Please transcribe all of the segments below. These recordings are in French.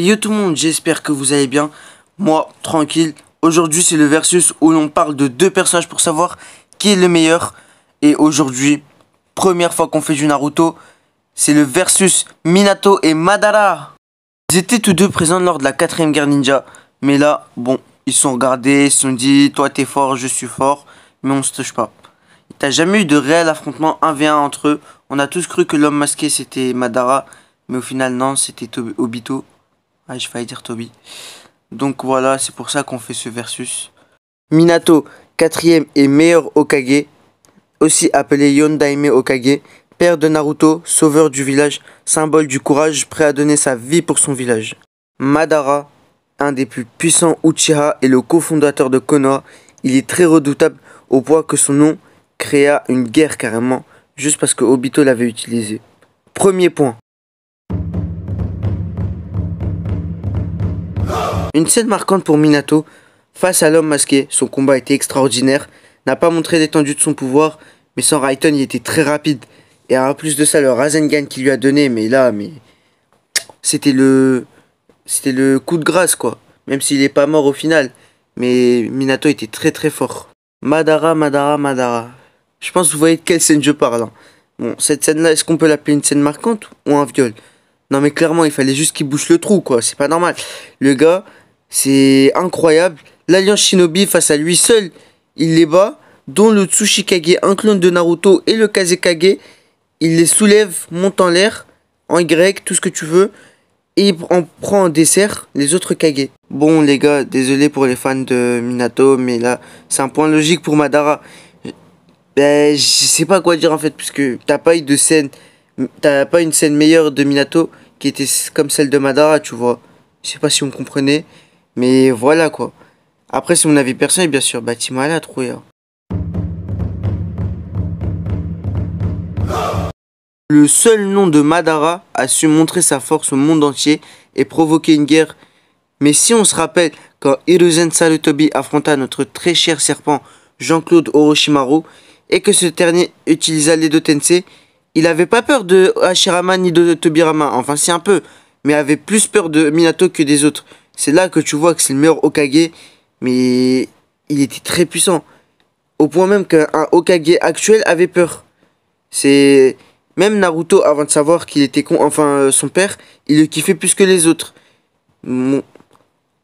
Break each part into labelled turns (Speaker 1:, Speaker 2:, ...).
Speaker 1: Yo tout le monde, j'espère que vous allez bien. Moi, tranquille. Aujourd'hui, c'est le versus où l'on parle de deux personnages pour savoir qui est le meilleur. Et aujourd'hui, première fois qu'on fait du Naruto, c'est le versus Minato et Madara. Ils étaient tous deux présents lors de la 4ème guerre ninja. Mais là, bon, ils se sont regardés, ils se sont dit, toi t'es fort, je suis fort, mais on se touche pas. T'as jamais eu de réel affrontement 1v1 entre eux. On a tous cru que l'homme masqué c'était Madara, mais au final non, c'était Obito. Ah, j'ai failli dire Toby. Donc voilà, c'est pour ça qu'on fait ce versus. Minato, 4ème et meilleur Hokage, aussi appelé Yondaime Hokage, père de Naruto, sauveur du village, symbole du courage, prêt à donner sa vie pour son village. Madara, un des plus puissants Uchiha et le cofondateur de Konoha, il est très redoutable au point que son nom créa une guerre carrément, juste parce que Obito l'avait utilisé. Premier point. Une scène marquante pour Minato, face à l'homme masqué, son combat était extraordinaire, n'a pas montré l'étendue de son pouvoir, mais sans Raiden il était très rapide. Et en plus de ça, le Rasengan qu'il lui a donné, c'était le coup de grâce quoi, même s'il est pas mort au final. Mais Minato était très très fort. Madara. Je pense que vous voyez de quelle scène je parle. Bon, cette scène là, est-ce qu'on peut l'appeler une scène marquante ou un viol? Non mais clairement, il fallait juste qu'il bouche le trou quoi, c'est pas normal. Le gars, c'est incroyable. L'Alliance Shinobi face à lui seul, il les bat, dont le Tsuchikage, un clone de Naruto, et le Kazekage. Il les soulève, monte en l'air, en Y, tout ce que tu veux, et il en prend en dessert les autres Kage. Bon les gars, désolé pour les fans de Minato, mais là, c'est un point logique pour Madara. Ben, je sais pas quoi dire en fait, puisque t'as pas une scène meilleure de Minato qui était comme celle de Madara, tu vois. Je sais pas si on comprenait, mais voilà quoi. Après, si mon avis personnel, bien sûr, bah tu m'as là à trouver. Hein. Le seul nom de Madara a su montrer sa force au monde entier et provoquer une guerre. Mais si on se rappelle quand Hiruzen Sarutobi affronta notre très cher serpent Jean-Claude Orochimaru et que ce dernier utilisa l'Edo Tensei, il avait pas peur de Hashirama ni de Tobirama, enfin si un peu, mais avait plus peur de Minato que des autres. C'est là que tu vois que c'est le meilleur Hokage, mais il était très puissant. Au point même qu'un Hokage actuel avait peur. C'est... Même Naruto, avant de savoir qu'il était son père, il le kiffait plus que les autres. Bon,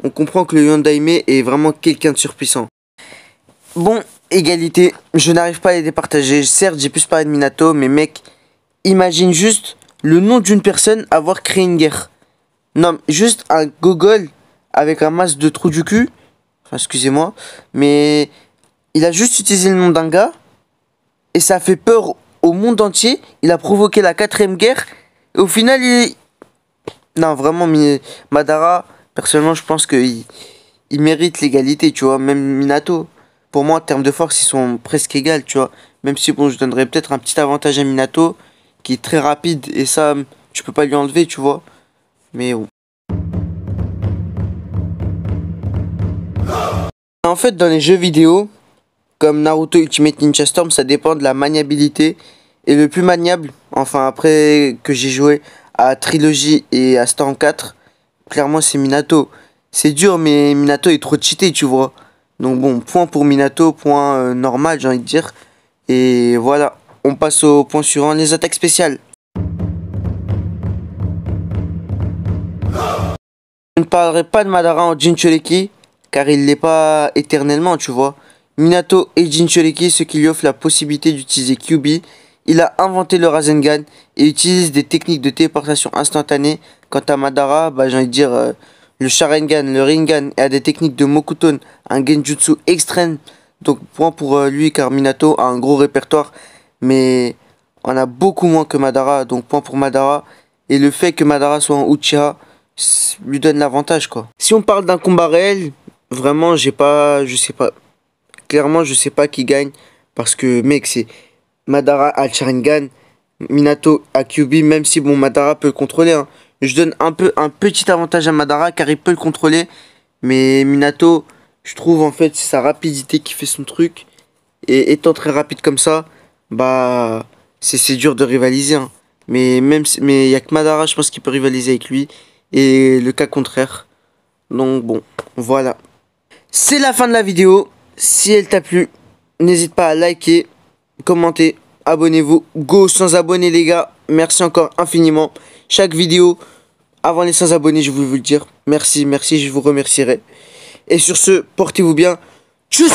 Speaker 1: on comprend que le Yondaime est vraiment quelqu'un de surpuissant. Bon, égalité, je n'arrive pas à les départager. Certes, j'ai plus parlé de Minato, mais mec, imagine juste le nom d'une personne avoir créé une guerre. Non, juste un gogol avec un masque de trou du cul. Enfin, excusez-moi, mais il a juste utilisé le nom d'un gars et ça a fait peur au monde entier. Il a provoqué la 4ème guerre et au final, non, vraiment, Madara, personnellement, je pense qu'il mérite l'égalité, tu vois, même Minato. Pour moi, en termes de force, ils sont presque égaux, tu vois. Même si, bon, je donnerais peut-être un petit avantage à Minato, qui est très rapide, et ça, tu peux pas lui enlever, tu vois. Mais bon. En fait, dans les jeux vidéo, comme Naruto Ultimate Ninja Storm, ça dépend de la maniabilité. Et le plus maniable, enfin après que j'ai joué à Trilogy et à Storm 4, clairement c'est Minato. C'est dur, mais Minato est trop cheaté, tu vois. Donc bon, point pour Minato, point normal, j'ai envie de dire. Et voilà, on passe au point suivant, les attaques spéciales. Je ne parlerai pas de Madara en Jinchuriki, car il l'est pas éternellement, tu vois. Minato et Jinchuriki, ce qui lui offre la possibilité d'utiliser Kyuubi. Il a inventé le Rasengan et utilise des techniques de téléportation instantanée. Quant à Madara, bah, j'ai envie de dire le Sharingan, le Rinnegan et a des techniques de Mokuton, un Genjutsu extrême. Donc point pour lui car Minato a un gros répertoire, mais on a beaucoup moins que Madara, donc point pour Madara. Et le fait que Madara soit un Uchiha lui donne l'avantage quoi. Si on parle d'un combat réel, vraiment je sais pas. Clairement je sais pas qui gagne parce que mec c'est Madara a le Sharingan, Minato a Kyuubi, même si bon Madara peut le contrôler. Hein. Je donne un petit avantage à Madara car il peut le contrôler. Mais Minato, je trouve en fait c'est sa rapidité qui fait son truc. Et étant très rapide comme ça, bah c'est dur de rivaliser. Hein. Mais il y a que Madara, je pense qu'il peut rivaliser avec lui. et le cas contraire. Donc bon, voilà. C'est la fin de la vidéo. Si elle t'a plu, n'hésite pas à liker, commenter, abonnez-vous. Go 100 abonnés les gars. Merci encore infiniment. Chaque vidéo, avant les 100 abonnés, je voulais vous le dire. Merci, merci, je vous remercierai. Et sur ce, portez-vous bien. Tchuss.